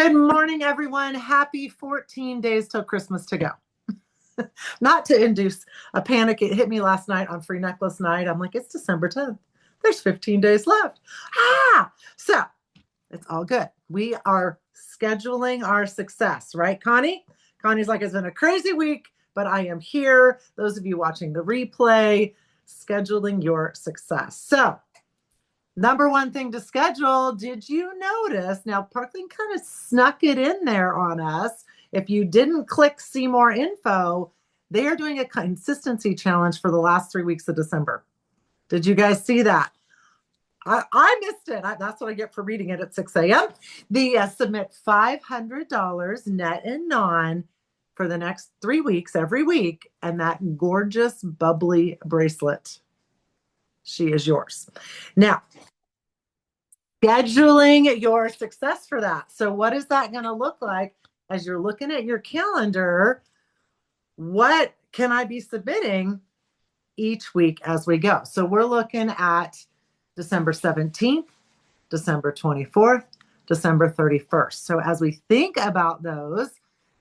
Good morning, everyone. Happy 14 days till Christmas to go. Not to induce a panic. It hit me last night on Free Necklace Night. I'm like, it's December 10th. There's 15 days left. So it's all good. We are scheduling our success, right, Connie? Connie's like, it's been a crazy week, but I am here. Those of you watching the replay, scheduling your success. So number one thing to schedule, did you notice? Now, Parkland kind of snuck it in there on us. If you didn't click see more info, they are doing a consistency challenge for the last 3 weeks of December. Did you guys see that? I missed it. That's what I get for reading it at 6 a.m. The submit $500 net and non for the next 3 weeks, every week, and that gorgeous bubbly bracelet. She is yours. Now, scheduling your success for that. So what is that going to look like as you're looking at your calendar? What can I be submitting each week as we go? So we're looking at December 17th, December 24th, December 31st. So as we think about those,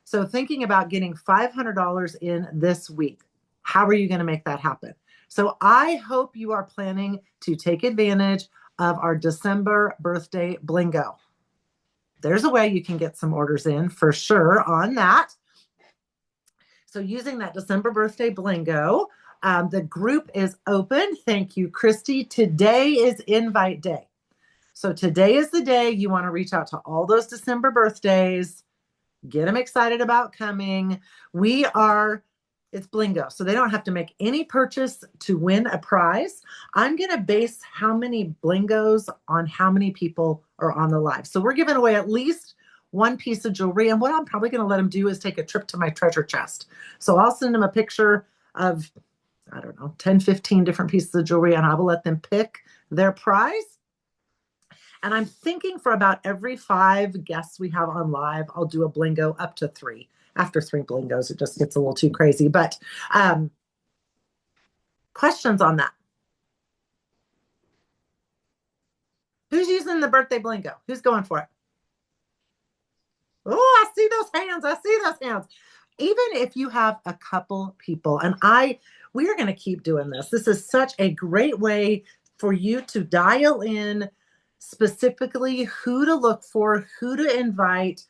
so thinking about getting $500 in this week, how are you going to make that happen? So I hope you are planning to take advantage of our December birthday blingo. There's a way you can get some orders in for sure on that. So using that December birthday blingo, the group is open. Thank you, Christy. Today is invite day. So today is the day you want to reach out to all those December birthdays, get them excited about coming. It's blingo, so they don't have to make any purchase to win a prize. I'm going to base how many blingos on how many people are on the live. So we're giving away at least one piece of jewelry. And what I'm probably going to let them do is take a trip to my treasure chest. So I'll send them a picture of, 10, 15 different pieces of jewelry, and I will let them pick their prize. And I'm thinking for about every 5 guests we have on live, I'll do a blingo up to 3. After 3 blingos, it just gets a little too crazy. But questions on that? Who's using the birthday blingo? Who's going for it? Oh, I see those hands. Even if you have a couple people, and we are going to keep doing this. This is such a great way for you to dial in specifically who to look for, who to invite,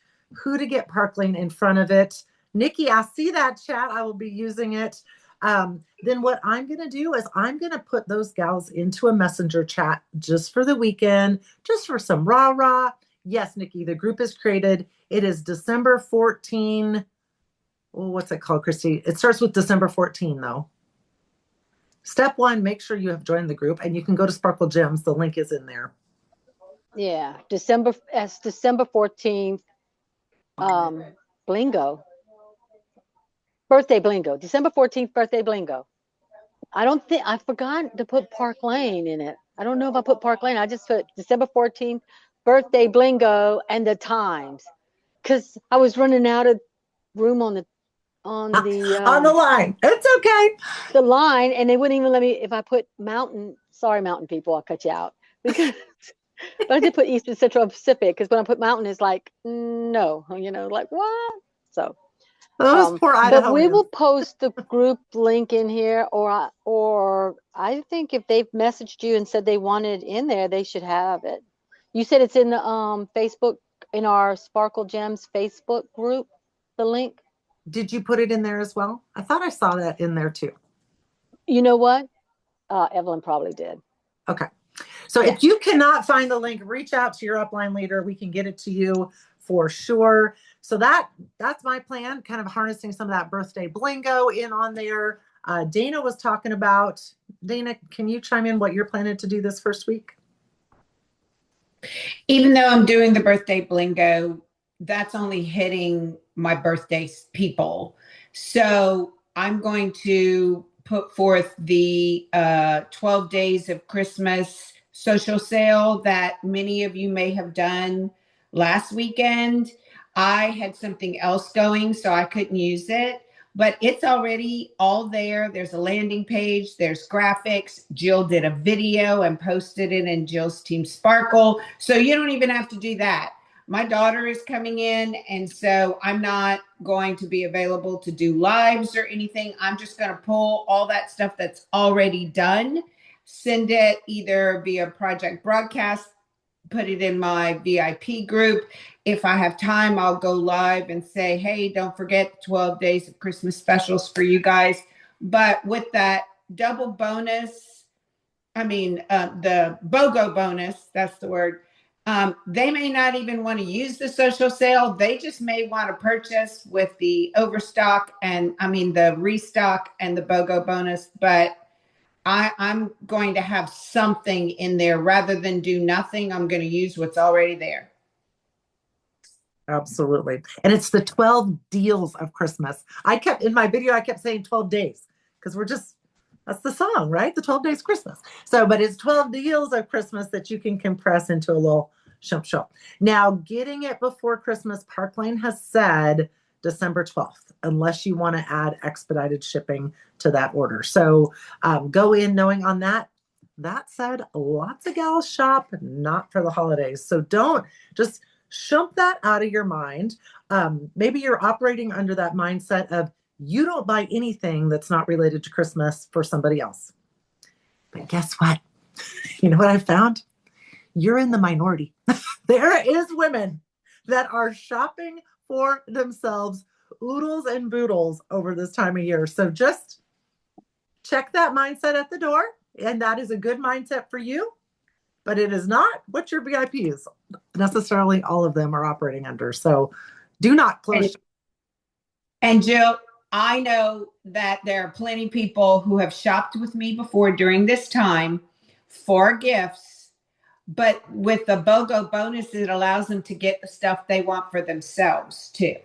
who to get Parkland in front of it. Nikki, I see that chat. I will be using it. Then what I'm going to do is I'm going to put those gals into a messenger chat just for the weekend, just for some rah-rah. Yes, Nikki, the group is created. It is December 14. Oh, what's it called, Christy? It starts with December 14, though. Step 1, make sure you have joined the group, and you can go to Sparkle Gems. The link is in there. Yeah, December 14th, blingo. Birthday blingo. December 14th, birthday blingo. I forgot to put Park Lane in it. I don't know if I put Park Lane. I just put December 14th, birthday blingo, and the times. Because I was running out of room on the line. It's okay. The line, and they wouldn't even let me, if I put mountain, sorry, mountain people, I'll cut you out. Because but I did put East and Central Pacific, because when I put mountain, it's like, no, like what? So those poor Idahoans. But we will post the group link in here, or I think if they've messaged you and said they wanted in there, they should have it. You said it's in the Facebook, in our Sparkle Gems Facebook group, the link. Did you put it in there as well? I thought I saw that in there too. You know what? Evelyn probably did. Okay. So if you cannot find the link, reach out to your upline leader. We can get it to you for sure. So that's my plan, kind of harnessing some of that birthday blingo in on there. Dana was talking about, Dana, can you chime in what you're planning to do this first week? Even though I'm doing the birthday blingo, that's only hitting my birthday people. So I'm going to put forth the 12 days of Christmas social sale that many of you may have done last weekend. I had something else going, so I couldn't use it, but it's already all there. There's a landing page, there's graphics. Jill did a video and posted it in Jill's Team Sparkle. So you don't even have to do that. my daughter is coming in, and so I'm not going to be available to do lives or anything. I'm just going to pull all that stuff that's already done, send it either via project broadcast, put it in my VIP group. If I have time, I'll go live and say, hey, don't forget 12 days of Christmas specials for you guys. But with that double bonus, the BOGO bonus, that's the word. They may not even want to use the social sale. They just may want to purchase with the overstock the restock and the BOGO bonus. But I'm going to have something in there rather than do nothing. I'm going to use what's already there. Absolutely. And it's the 12 deals of Christmas. In my video, I kept saying 12 days because that's the song, right? The 12 days Christmas. But it's 12 deals of Christmas that you can compress into a little shump. Now, getting it before Christmas, Park Lane has said December 12th, unless you want to add expedited shipping to that order. So go in knowing on that. That said, lots of gals shop not for the holidays. So don't just shump that out of your mind. Maybe you're operating under that mindset of you don't buy anything that's not related to Christmas for somebody else. But guess what? You know what I found? You're in the minority. There is women that are shopping for themselves oodles and boodles over this time of year. So just check that mindset at the door. And that is a good mindset for you, but it is not what your VIPs necessarily all of them are operating under. So do not close. And Jill, I know that there are plenty of people who have shopped with me before during this time for gifts. But with the BOGO bonus, it allows them to get the stuff they want for themselves too.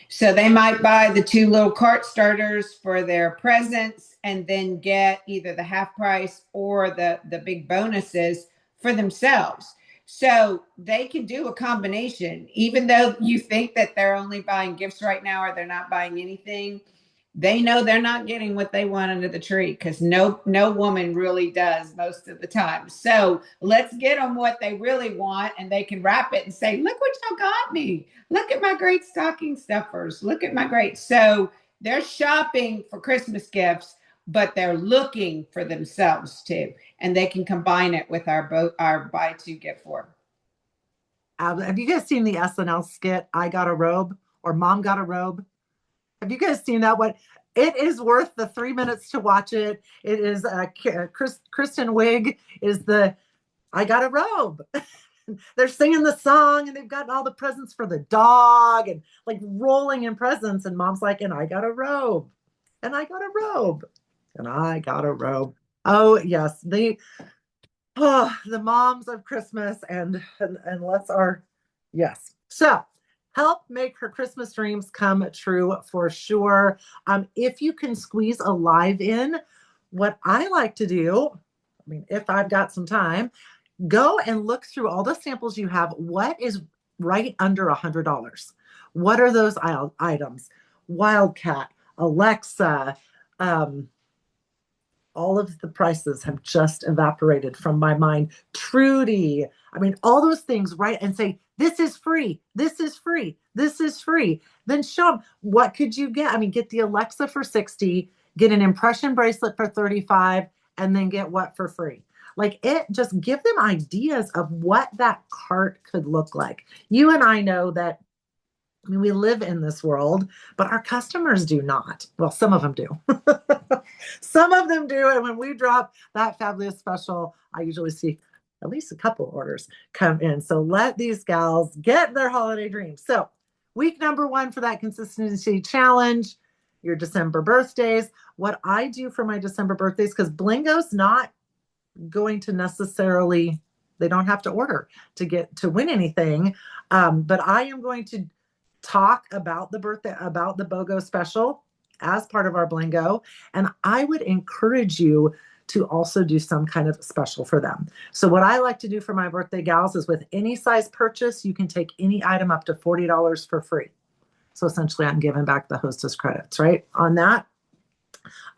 So they might buy the 2 little cart starters for their presents and then get either the half price or the big bonuses for themselves. So they can do a combination, even though you think that they're only buying gifts right now or they're not buying anything. They know they're not getting what they want under the tree because no woman really does most of the time. So let's get them what they really want, and they can wrap it and say, look what y'all got me. Look at my great stocking stuffers. Look at my great. So they're shopping for Christmas gifts, but they're looking for themselves too. And they can combine it with our buy 2, get 4. Have you guys seen the SNL skit, I Got a Robe, or Mom Got a Robe? Have you guys seen that one? It is worth the 3 minutes to watch it. It is Kristen Wiig is the I Got a Robe. They're singing the song and they've got all the presents for the dog and like rolling in presents. And Mom's like, and I got a robe. And I got a robe. And I got a robe. Oh, yes. The moms of Christmas and let's yes. So help make her Christmas dreams come true for sure. If you can squeeze a live in, what I like to do, if I've got some time, go and look through all the samples you have. What is right under $100? What are those items? Wildcat, Alexa, all of the prices have just evaporated from my mind. Trudy, all those things, right? And say, this is free, this is free, this is free. Then show them, what could you get? Get the Alexa for $60, get an impression bracelet for $35, and then get what for free? Just give them ideas of what that cart could look like. You and I know that we live in this world, but our customers do not. Well, some of them do. Some of them do. And when we drop that fabulous special, I usually see at least a couple orders come in. So let these gals get their holiday dreams. So week number 1 for that consistency challenge, your December birthdays. What I do for my December birthdays, because Blingo's not going to necessarily, they don't have to order to win anything. But I am going to talk about the BOGO special as part of our Blingo. And I would encourage you to also do some kind of special for them. So what I like to do for my birthday gals is with any size purchase, you can take any item up to $40 for free. So essentially I'm giving back the hostess credits, right? On that.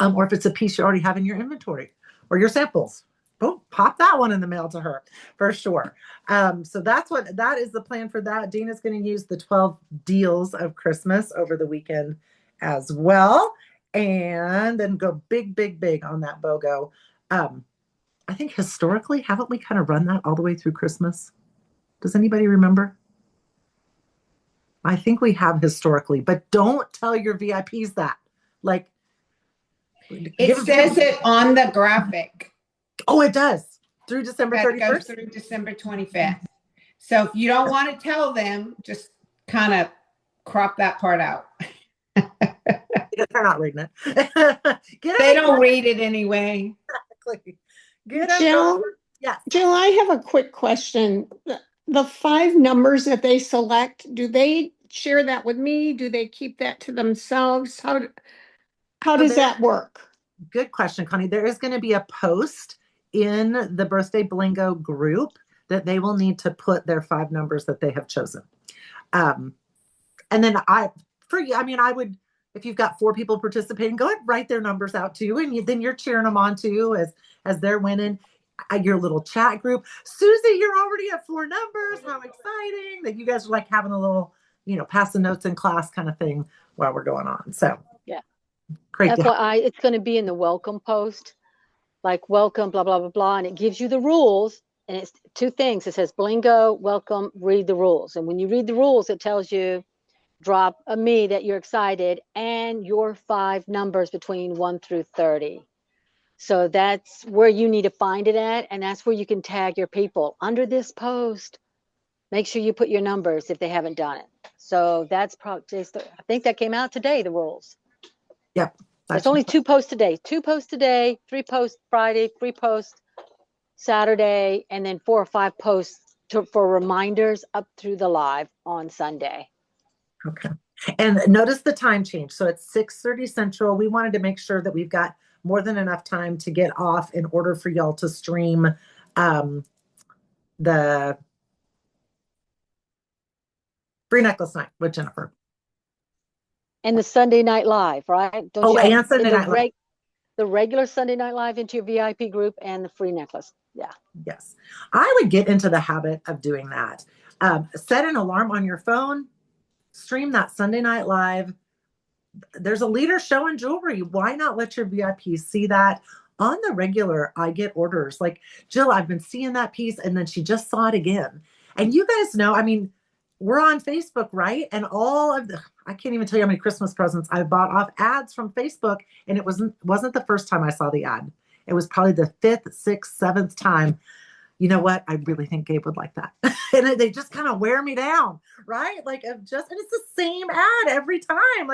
Or if it's a piece you already have in your inventory or your samples, Oh, pop that one in the mail to her for sure. So that is the plan for that. Dina's going to use the 12 deals of Christmas over the weekend as well. And then go big, big, big on that BOGO. I think historically, haven't we kind of run that all the way through Christmas? Does anybody remember? I think we have historically, but don't tell your VIPs that. Like, It says it on the graphic. Oh, it does. Through December That goes 31st? through December 25th. So if you don't want to tell them, just kind of crop that part out. Because they're not reading it. They don't read it anyway. Exactly. Jill, Yes. Jill, I have a quick question. The 5 numbers that they select, do they share that with me? Do they keep that to themselves? How does that work? Good question, Connie. There is going to be a post in the Birthday Blingo group that they will need to put their 5 numbers that they have chosen. And then I would, if you've got 4 people participating, go ahead and write their numbers out too. And then you're cheering them on too as they're winning. Your little chat group. Susie, you're already at 4 numbers. How exciting that you guys are like having a little, pass the notes in class kind of thing while we're going on. So yeah. Great. FYI, it's going to be in the welcome post, like welcome, blah, blah, blah, blah. And it gives you the rules. And it's 2 things. It says Blingo, welcome, read the rules. And when you read the rules, it tells you drop a me that you're excited and your 5 numbers between 1 through 30. So that's where you need to find it at. And that's where you can tag your people under this post. Make sure you put your numbers if they haven't done it. So that's probably, I think that came out today, the rules. Yep. There's only 2 posts today. 2 posts today, 3 posts Friday, 3 posts Saturday, and then 4 or 5 posts for reminders up through the live on Sunday. Okay. And notice the time change. So it's 6:30 Central. We wanted to make sure that we've got more than enough time to get off in order for y'all to stream the Free Necklace Night with Jennifer. And the Sunday Night Live, right? And Sunday Night Live. The regular Sunday Night Live into your VIP group and the free necklace. Yeah. Yes. I would get into the habit of doing that. Set an alarm on your phone, stream that Sunday Night Live. There's a leader showing jewelry. Why not let your VIPs see that? On the regular, I get orders. Like, Jill, I've been seeing that piece, and then she just saw it again. And you guys know, we're on Facebook, right? And I can't even tell you how many Christmas presents I bought off ads from Facebook. And it wasn't the first time I saw the ad. It was probably the 5th, 6th, 7th time. You know what? I really think Gabe would like that. And they just kind of wear me down, right? And it's the same ad every time.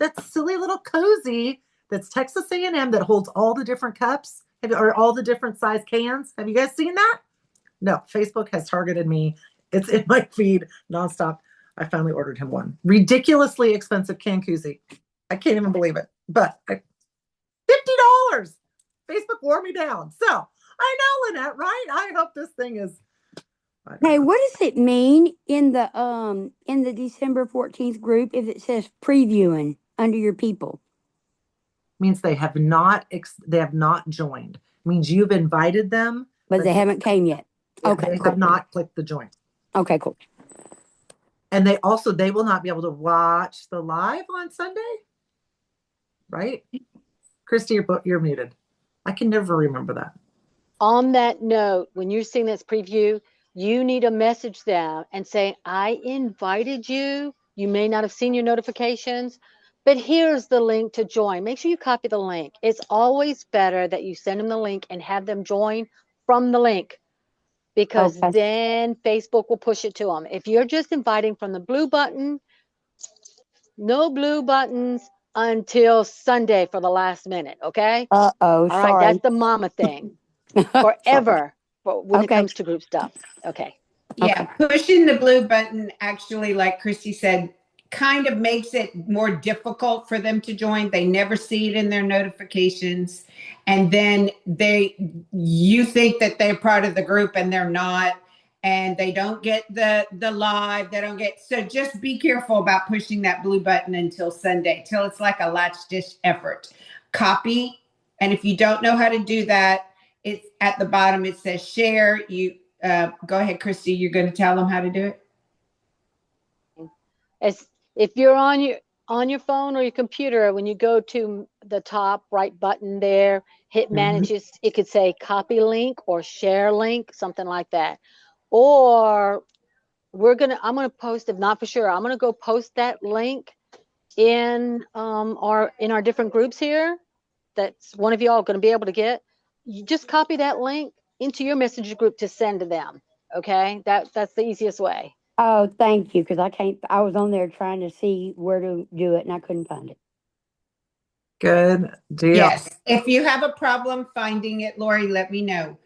That silly little cozy that's Texas A&M that holds all the different cups or all the different size cans. Have you guys seen that? No, Facebook has targeted me. It's in my feed nonstop. I finally ordered him one. Ridiculously expensive can koozie. I can't even believe it. But $50. Facebook wore me down. So I know, Lynette, right? I hope this thing is. Hey, what does it mean in the December 14th group if it says previewing under your people? Means they have not joined. Means you've invited them, but they haven't came yet. Okay, they cool. have not clicked the join. Okay, cool. And they will not be able to watch the live on Sunday, right? Christy, you're muted. I can never remember that. On that note, when you're seeing this preview, you need to message them and say, I invited you. You may not have seen your notifications, but here's the link to join. Make sure you copy the link. It's always better that you send them the link and have them join from the link, because then Facebook will push it to them. If you're just inviting from the blue button, no blue buttons until Sunday for the last minute, okay? Sorry. All right, that's the mama thing. Forever when it comes to group stuff. Okay. Yeah, pushing the blue button actually, like Christy said, kind of makes it more difficult for them to join. They never see it in their notifications. And then you think that they're part of the group and they're not. And they don't get the live. So just be careful about pushing that blue button until Sunday, till it's like a latch dish effort. Copy. And if you don't know how to do that, It's at the bottom. It says share. You go ahead, Christy. You're going to tell them how to do it. As if you're on your phone or your computer, when you go to the top right button there, hit manages, it could say copy link or share link, something like that. Or I'm gonna post, if not for sure, I'm gonna go post that link in our different groups here. That's one of y'all gonna be able to get. You just copy that link into your messenger group to send to them. Okay, that's the easiest way. Oh, thank you, because I was on there trying to see where to do it and I couldn't find it. Good deal. Yes. If you have a problem finding it, Lori, let me know.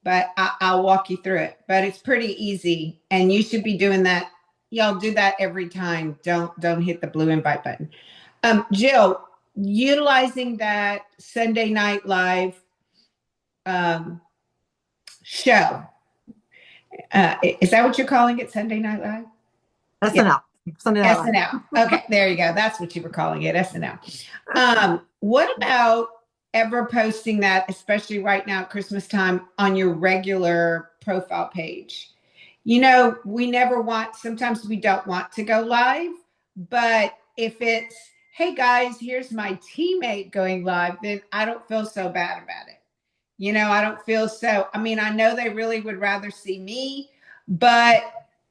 But I'll walk you through it. But it's pretty easy, and you should be doing that. Y'all do that every time. Don't hit the blue invite button. Jill, utilizing that Sunday Night Live show. Is that what you're calling it? Sunday Night Live? SNL. Sunday Night Live. SNL. Okay, there you go. That's what you were calling it, SNL. What about ever posting that, especially right now at Christmas time, on your regular profile page? You know, sometimes we don't want to go live, but if it's, hey guys, here's my teammate going live, then I don't feel so bad about it. You know, I don't feel so, I mean, I know they really would rather see me, but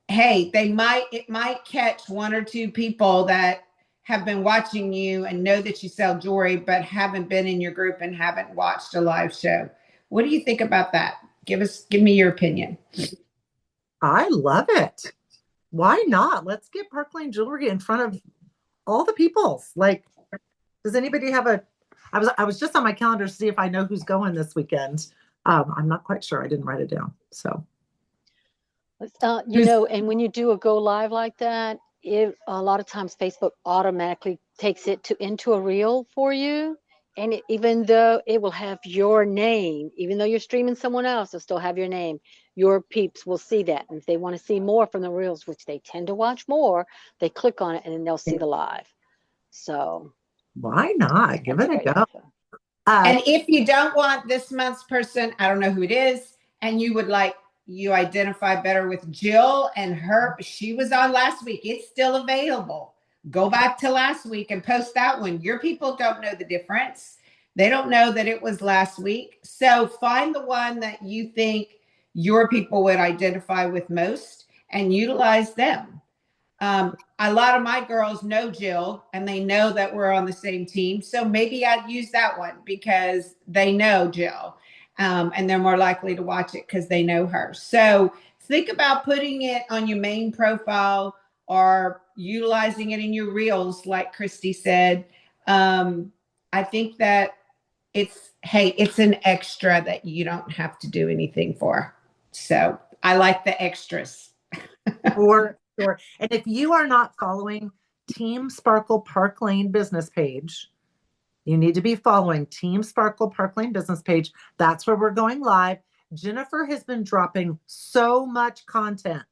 hey, it might catch one or two people that have been watching you and know that you sell jewelry, but haven't been in your group and haven't watched a live show. What do you think about that? Give me your opinion. I love it. Why not? Let's get Park Lane Jewelry in front of all the peoples. Like, does anybody have I was just on my calendar to see if I know who's going this weekend. I'm not quite sure. I didn't write it down. So, and when you do a go live like that, a lot of times Facebook automatically takes it into a reel for you. And even though it will have your name, even though you're streaming someone else, it'll still have your name. Your peeps will see that. And if they want to see more from the reels, which they tend to watch more, they click on it and then they'll see the live. So why not? Give it a go. And if you don't want this month's person, I don't know who it is, and you would like, you identify better with Jill and her, she was on last week. It's still available. Go back to last week and post that one. Your people don't know the difference. They don't know that it was last week. So find the one that you think your people would identify with most and utilize them. A lot of my girls know Jill and they know that we're on the same team. So maybe I'd use that one because they know Jill. And they're more likely to watch it because they know her. So think about putting it on your main profile or utilizing it in your reels, like Christy said. I think that it's an extra that you don't have to do anything for. So I like the extras. For sure. And if you are not following Team Sparkle Park Lane business page, you need to be following Team Sparkle Park Lane business page. That's where we're going live. Jennifer has been dropping so much content.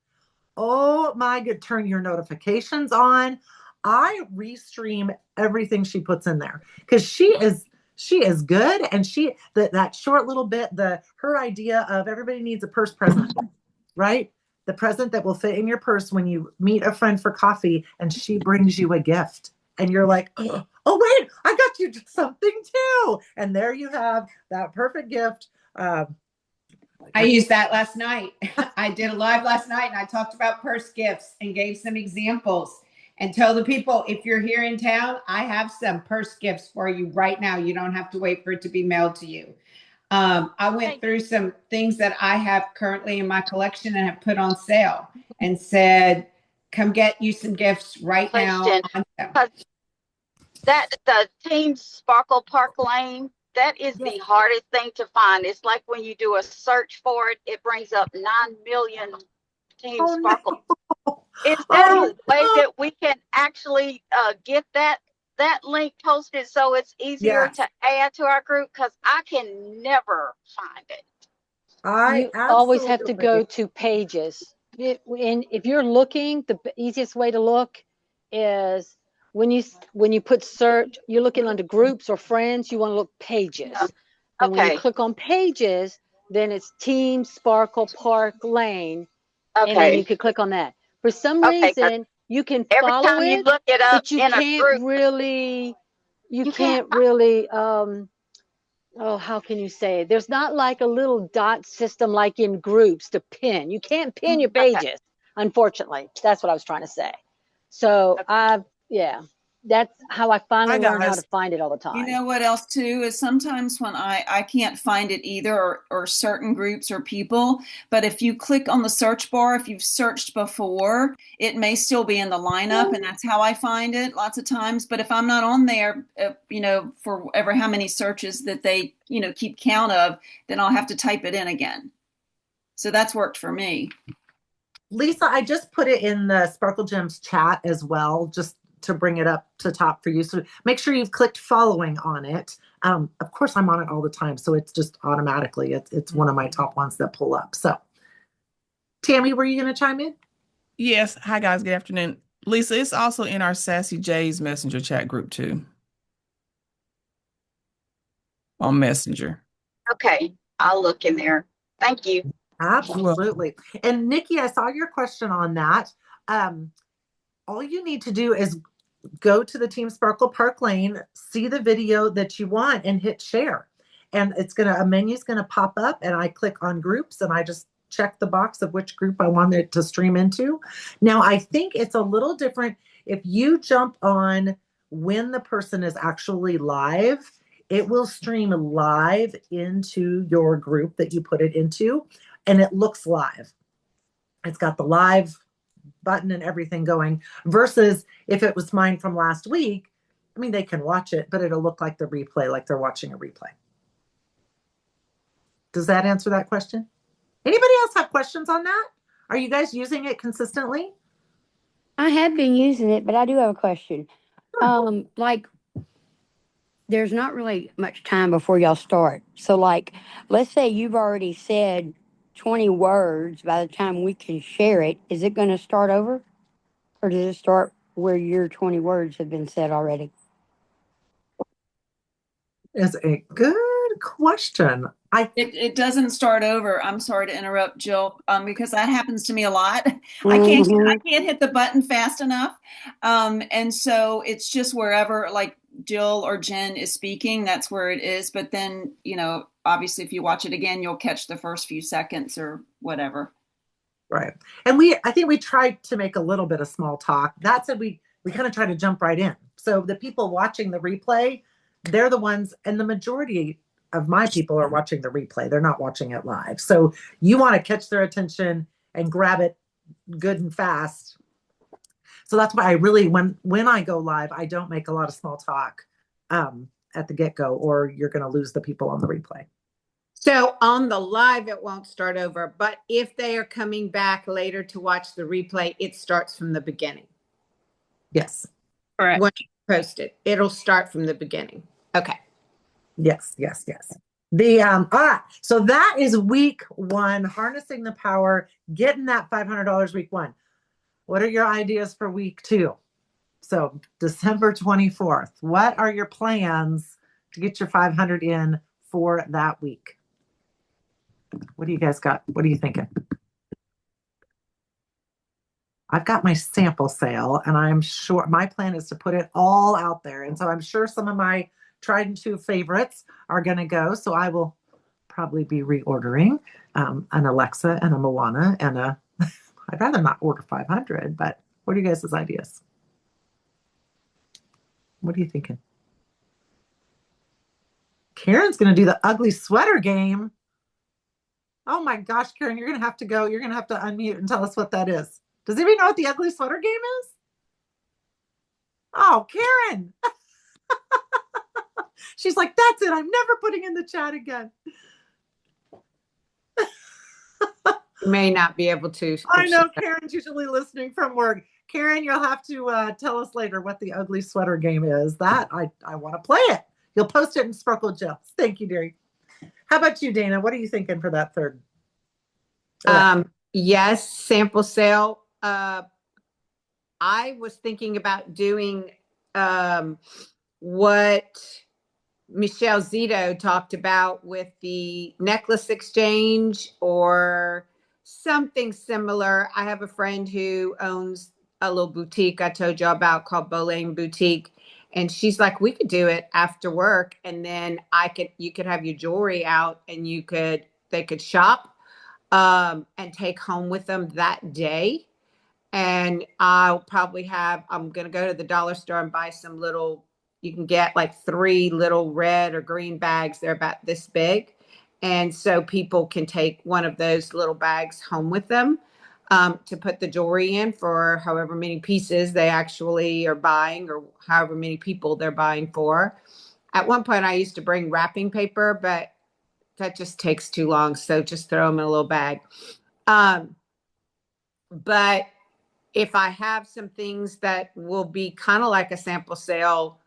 Oh my God, turn your notifications on. I restream everything she puts in there because she is good. And that short little bit, her idea of everybody needs a purse present, right? The present that will fit in your purse when you meet a friend for coffee and she brings you a gift. And you're like, oh, wait, I got you something too. And there you have that perfect gift. I used that last night. I did a live last night and I talked about purse gifts and gave some examples and told the people, if you're here in town, I have some purse gifts for you right now. You don't have to wait for it to be mailed to you. I went through some things that I have currently in my collection and have put on sale and said, come get you some gifts right now. That the Team Sparkle Park Lane, that is the hardest thing to find. It's like when you do a search for it, it brings up 9 million Team Sparkle. No. Is there a way that we can actually get that link posted so it's easier to add to our group? Because I can never find it. You always have to go to pages. And if you're looking, the easiest way to look is when you put search, you're looking under groups or friends, you want to look pages. And when you Okay. click on pages, then it's Team Sparkle Park Lane. And then you Okay. could click on that. For some Okay. 'Cause reason, you can every follow time you it, look it up but you in a can't group, really, you you can't. can't really, oh, how can you say it? There's not like a little dot system like in groups to pin. You can't pin your Okay. pages, unfortunately. That's what I was trying to say. So Okay. yeah, that's how I finally Hi learned how to guys. find it all the You time. know what else too is sometimes when I can't find it either, or certain groups or people, but if you click on the search bar, if you've searched before, it may still be in the lineup, and that's how I find it lots of times. But if I'm not on there, for ever how many searches that they keep count of, then I'll have to type it in again. So that's worked for me. Lisa, I just put it in the Sparkle Gems chat as well, just to bring it up to top for you. So make sure you've clicked following on it. Of course, I'm on it all the time, so it's just automatically, it's one of my top ones that pull up. So Tammy, were you going to chime in? Yes. Hi, guys. Good afternoon. Lisa, it's also in our Sassy J's Messenger chat group too. On Messenger. Okay. I'll look in there. Thank you. Absolutely. And Nikki, I saw your question on that. All you need to do is go to the Team Sparkle Park Lane, see the video that you want, and hit share. And a menu's gonna pop up, and I click on groups, and I just check the box of which group I want it to stream into. Now, I think it's a little different if you jump on when the person is actually live. It will stream live into your group that you put it into, and it looks live. It's got the live button and everything going, versus if it was mine from last week, I mean, they can watch it, but it'll look like the replay, like they're watching a replay. Does that answer that question? Anybody else have questions on that? Are you guys using it consistently? I have been using it, but I do have a question. Like, there's not really much time before y'all start. So, like, let's say you've already said 20 words by the time we can share it. Is it going to start over? Or does it start where your 20 words have been said already? Is a good question. It doesn't start over. I'm sorry to interrupt, Jill, because that happens to me a lot. I Mhm. can't hit the button fast enough, and so it's just wherever like Jill or Jen is speaking, that's where it is. But then obviously, if you watch it again, you'll catch the first few seconds or whatever. Right. And I think we tried to make a little bit of small talk. That said, we kind of try to jump right in. So the people watching the replay, they're the ones, and the majority of my people are watching the replay. They're not watching it live. So you want to catch their attention and grab it good and fast. So that's why I really, when I go live, I don't make a lot of small talk at the get-go, or you're going to lose the people on the replay. So on the live, it won't start over, but if they are coming back later to watch the replay, it starts from the beginning. Yes. Correct. When you post it, it'll start from the beginning. Okay. Yes. So that is week 1, harnessing the power, getting that $500 week 1. What are your ideas for week 2? So December 24th, what are your plans to get your 500 in for that week? What do you guys got? What are you thinking? I've got my sample sale, and I'm sure my plan is to put it all out there. And so I'm sure some of my tried and true favorites are going to go. So I will probably be reordering an Alexa and a Moana and I'd rather not order 500, but what are you guys' ideas? What are you thinking? Karen's going to do the ugly sweater game. Oh my gosh, Karen, you're going to have to go. You're going to have to unmute and tell us what that is. Does anybody know what the ugly sweater game is? Oh, Karen. She's like, that's it. I'm never putting in the chat again. You may not be able to. I know Karen's usually listening from work. Karen, you'll have to tell us later what the ugly sweater game is. That I want to play it. You'll post it in Sparkle Gems. Thank you, dearie. How about you, Dana? What are you thinking for that third? Yes, sample sale. I was thinking about doing what Michelle Zito talked about with the necklace exchange or something similar. I have a friend who owns a little boutique I told you about called Bowlane Boutique. And she's like, we could do it after work. And then you could have your jewelry out and they could shop and take home with them that day. And I'm going to go to the dollar store and buy some you can get like 3 little red or green bags. They're about this big. And so people can take one of those little bags home with them to put the jewelry in for however many pieces they actually are buying or however many people they're buying for. At one point, I used to bring wrapping paper, but that just takes too long. So just throw them in a little bag. But if I have some things that will be kind of like a sample sale,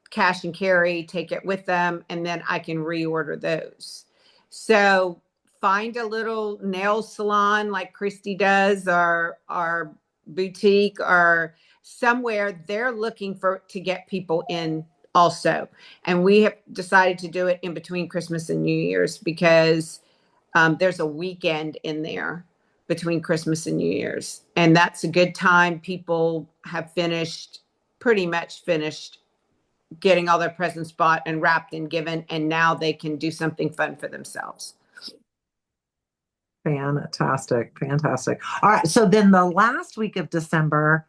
cash and carry, take it with them, and then I can reorder those. So find a little nail salon like Christy does, or our boutique, or somewhere they're looking to get people in also. And we have decided to do it in between Christmas and New Year's because there's a weekend in there between Christmas and New Year's. And that's a good time. People have pretty much finished getting all their presents bought and wrapped and given. And now they can do something fun for themselves. Fantastic. Fantastic. All right. So then the last week of December,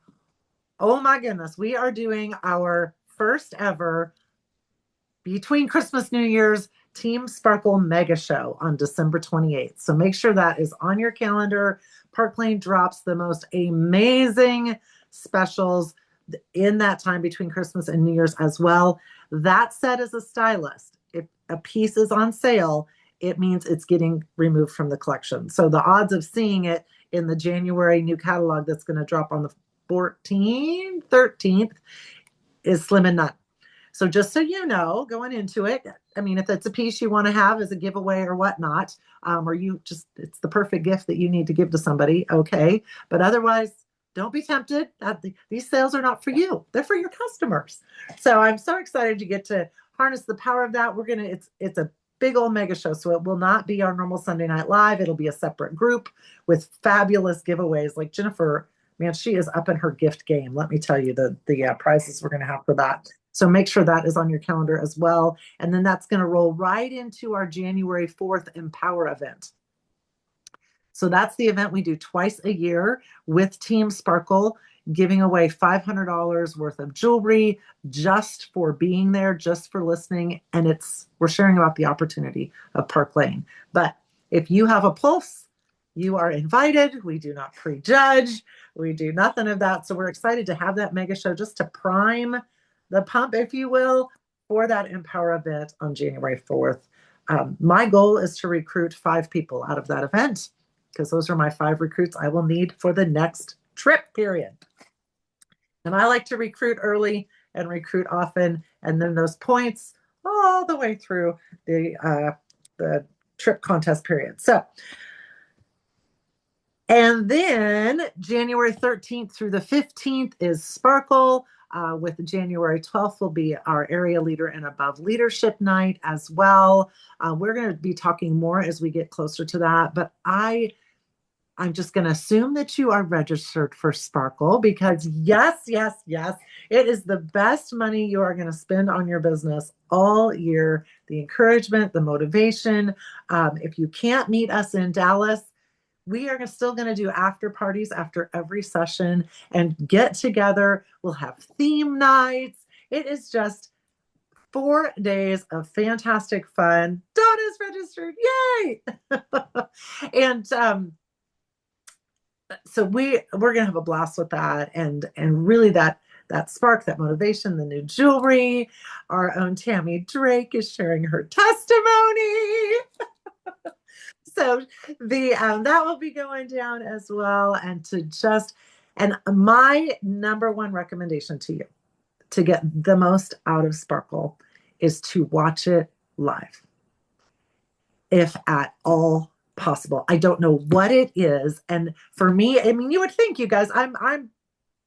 oh my goodness, we are doing our first ever between Christmas, New Year's Team Sparkle Mega Show on December 28th. So make sure that is on your calendar. Park Lane drops the most amazing specials in that time between Christmas and New Year's as well. That said, as a stylist, if a piece is on sale, it means it's getting removed from the collection. So the odds of seeing it in the January new catalog that's going to drop on the 13th is slim and none. So just so you know, going into it, I mean, if it's a piece you want to have as a giveaway or whatnot, or it's the perfect gift that you need to give to somebody, okay. But otherwise, don't be tempted. These sales are not for you. They're for your customers. So I'm so excited to get to harness the power of that. It's a big old mega show. So it will not be our normal Sunday Night Live. It'll be a separate group with fabulous giveaways. Like Jennifer, man, she is up in her gift game. Let me tell you the prizes we're going to have for that. So make sure that is on your calendar as well. And then that's going to roll right into our January 4th Empower event. So that's the event we do twice a year with Team Sparkle, giving away $500 worth of jewelry just for being there, just for listening. And we're sharing about the opportunity of Park Lane. But if you have a pulse, you are invited. We do not prejudge. We do nothing of that. So we're excited to have that mega show just to prime the pump, if you will, for that Empower event on January 4th. My goal is to recruit 5 people out of that event because those are my 5 recruits I will need for the next trip period. And I like to recruit early and recruit often, and then those points all the way through the trip contest period. So, and then January 13th through the 15th is Sparkle. With January 12th will be our area leader and above leadership night as well. We're going to be talking more as we get closer to that, but I'm just going to assume that you are registered for Sparkle because yes, it is the best money you are going to spend on your business all year. The encouragement, the motivation. If you can't meet us in Dallas, we are still going to do after parties after every session and get together. We'll have theme nights. It is just 4 days of fantastic fun. Donna's registered. Yay. And so we're going to have a blast with that. And really that spark, that motivation, the new jewelry. Our own Tammy Drake is sharing her testimony. So that will be going down as well. And my number one recommendation to you to get the most out of Sparkle is to watch it live, if at all possible. I don't know what it is. And for me, I mean, you would think, you guys, I'm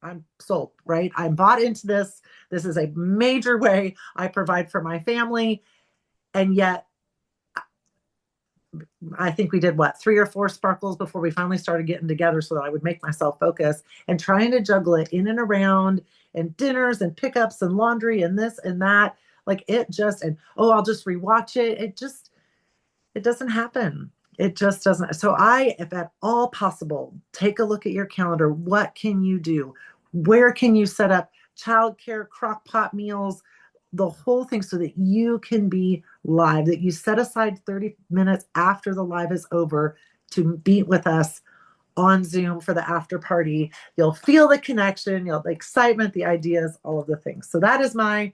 I'm sold, right? I'm bought into this. This is a major way I provide for my family. And yet I think we did what, 3 or 4 sparkles before we finally started getting together so that I would make myself focus, and trying to juggle it in and around and dinners and pickups and laundry and this and that. Like it just, and oh, I'll just rewatch it. It doesn't happen. It just doesn't. So if at all possible, take a look at your calendar. What can you do? Where can you set up childcare, crock pot meals, the whole thing, so that you can be live, that you set aside 30 minutes after the live is over to meet with us on Zoom for the after party. You'll feel the connection, the excitement, the ideas, all of the things. So that is my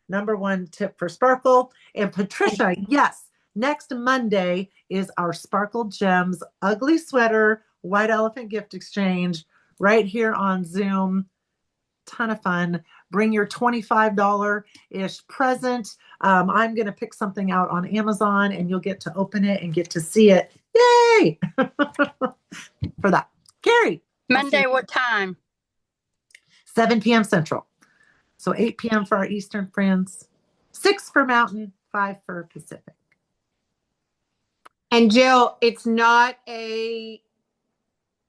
number one tip for Sparkle. And Patricia, yes, next Monday is our Sparkle Gems Ugly Sweater White Elephant Gift Exchange right here on Zoom. Ton of fun. Bring your $25-ish present. I'm going to pick something out on Amazon, and you'll get to open it and get to see it. Yay! For that. Carrie. Monday, what time? 7 p.m. Central. So 8 p.m. for our Eastern friends, 6 for Mountain, 5 for Pacific. And Jill, it's not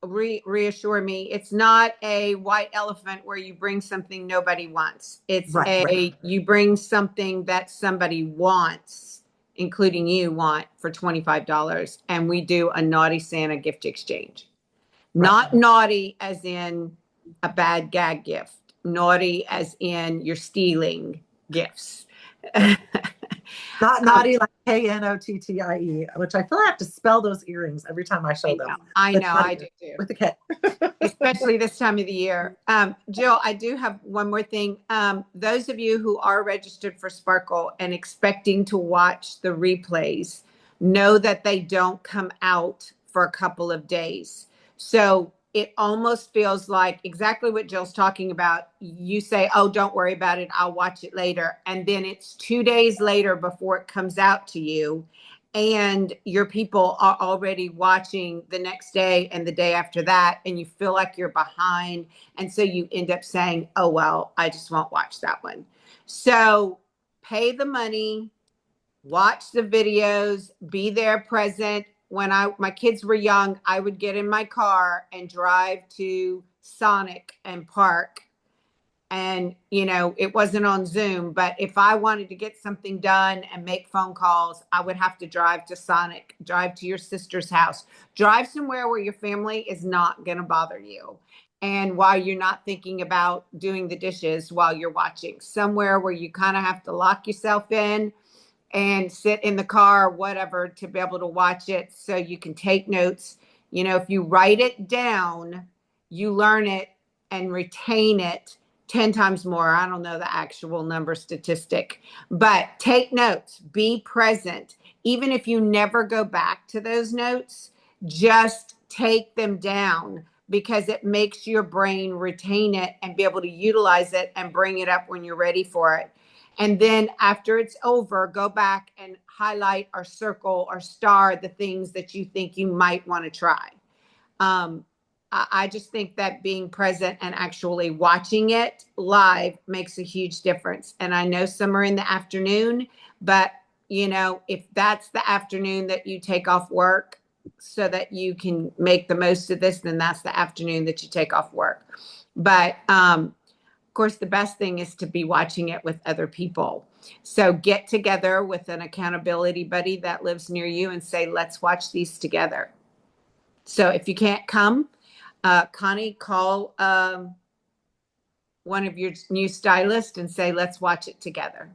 reassure me, it's not a white elephant where you bring something nobody wants. It's right. You bring something that somebody wants, including you want, for $25. And we do a naughty Santa gift exchange. Right. Not naughty as in a bad gag gift. Naughty as in you're stealing gifts. Not naughty like Knottie, which I feel I have to spell those earrings every time I show them. I know, I do too. With the K. Especially this time of the year. Jill, I do have one more thing. Those of you who are registered for Sparkle and expecting to watch the replays, know that they don't come out for a couple of days. So it almost feels like exactly what Jill's talking about. You say, oh, don't worry about it, I'll watch it later. And then it's 2 days later before it comes out to you. And your people are already watching the next day and the day after that. And you feel like you're behind. And so you end up saying, oh, well, I just won't watch that one. So pay the money, watch the videos, be there present. When my kids were young, I would get in my car and drive to Sonic and park. And, it wasn't on Zoom, but if I wanted to get something done and make phone calls, I would have to drive to Sonic, drive to your sister's house, drive somewhere where your family is not going to bother you. And while you're not thinking about doing the dishes while you're watching, somewhere where you kind of have to lock yourself in and sit in the car or whatever to be able to watch it so you can take notes. If you write it down, you learn it and retain it 10 times more. I don't know the actual number statistic, but take notes, be present. Even if you never go back to those notes, just take them down, because it makes your brain retain it and be able to utilize it and bring it up when you're ready for it. And then after it's over, go back and highlight or circle or star the things that you think you might want to try. I just think that being present and actually watching it live makes a huge difference. And I know some are in the afternoon, but if that's the afternoon that you take off work so that you can make the most of this, then that's the afternoon that you take off work. But, of course, the best thing is to be watching it with other people. So get together with an accountability buddy that lives near you and say, let's watch these together. So if you can't come, Connie, call one of your new stylists and say, let's watch it together.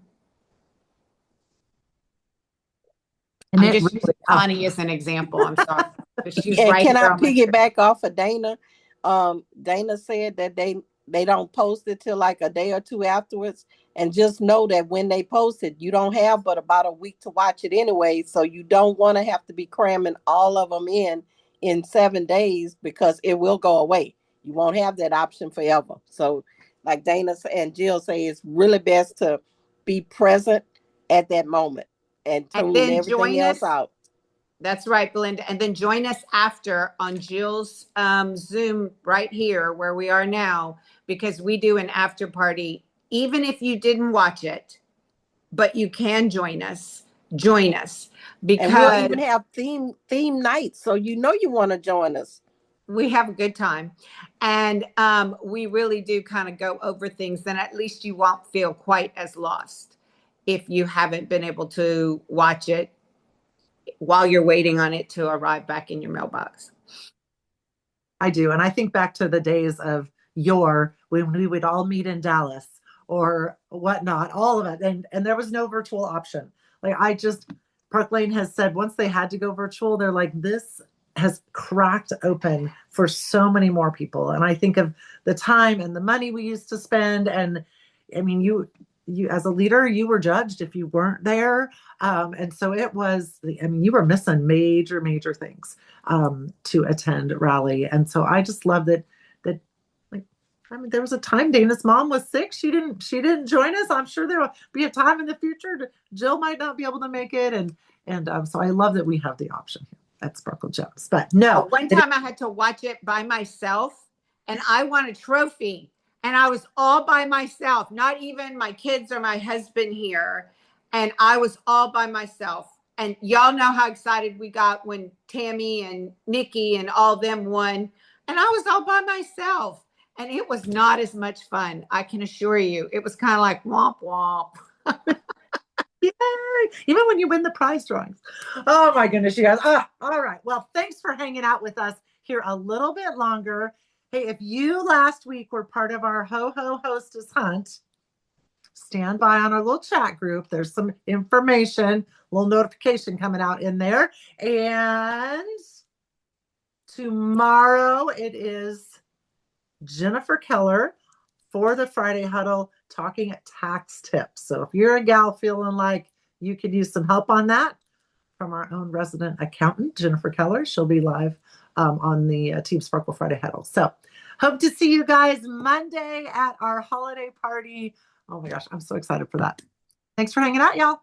And I'm just using Connie as an example. I'm sorry. She's And right can I here on my piggyback off of Dana? Dana said that they don't post it till like a day or two afterwards. And just know that when they post it, you don't have but about a week to watch it anyway. So you don't want to have to be cramming all of them in 7 days, because it will go away. You won't have that option forever. So like Dana and Jill say, it's really best to be present at that moment and tune everything else out. That's right, Belinda. And then join us after on Jill's Zoom right here where we are now, because we do an after party. Even if you didn't watch it, but you can join us. Join us, because and we'll even have theme nights, so you want to join us. we have a good time, and we really do kind of go over things. Then at least you won't feel quite as lost if you haven't been able to watch it while you're waiting on it to arrive back in your mailbox. I do. And I think back to the days of when we would all meet in Dallas or whatnot, all of it. And there was no virtual option. Like Park Lane has said once they had to go virtual, they're like, this has cracked open for so many more people. And I think of the time and the money we used to spend. And I mean, you as a leader, you were judged if you weren't there. And so you were missing major things to attend rally. And so I just love that there was a time Dana's mom was sick. She didn't join us. I'm sure there will be a time in the future Jill might not be able to make it. And so I love that we have the option here at Sparkle Gems. But no. One time I had to watch it by myself, and I won a trophy. And I was all by myself, not even my kids or my husband here. And I was all by myself. And y'all know how excited we got when Tammy and Nikki and all them won. And I was all by myself. And it was not as much fun, I can assure you. It was kind of like womp womp. Yay! Even when you win the prize drawings. Oh my goodness, you guys. All right. Well, thanks for hanging out with us here a little bit longer. Hey, if you last week were part of our Ho Hostess Hunt, stand by on our little chat group. There's some information, a little notification coming out in there. And tomorrow it is Jennifer Keller for the Friday Huddle talking tax tips. So if you're a gal feeling like you could use some help on that from our own resident accountant, Jennifer Keller, she'll be live on the Team Sparkle Friday Huddle. So hope to see you guys Monday at our holiday party. Oh my gosh, I'm so excited for that. Thanks for hanging out, y'all.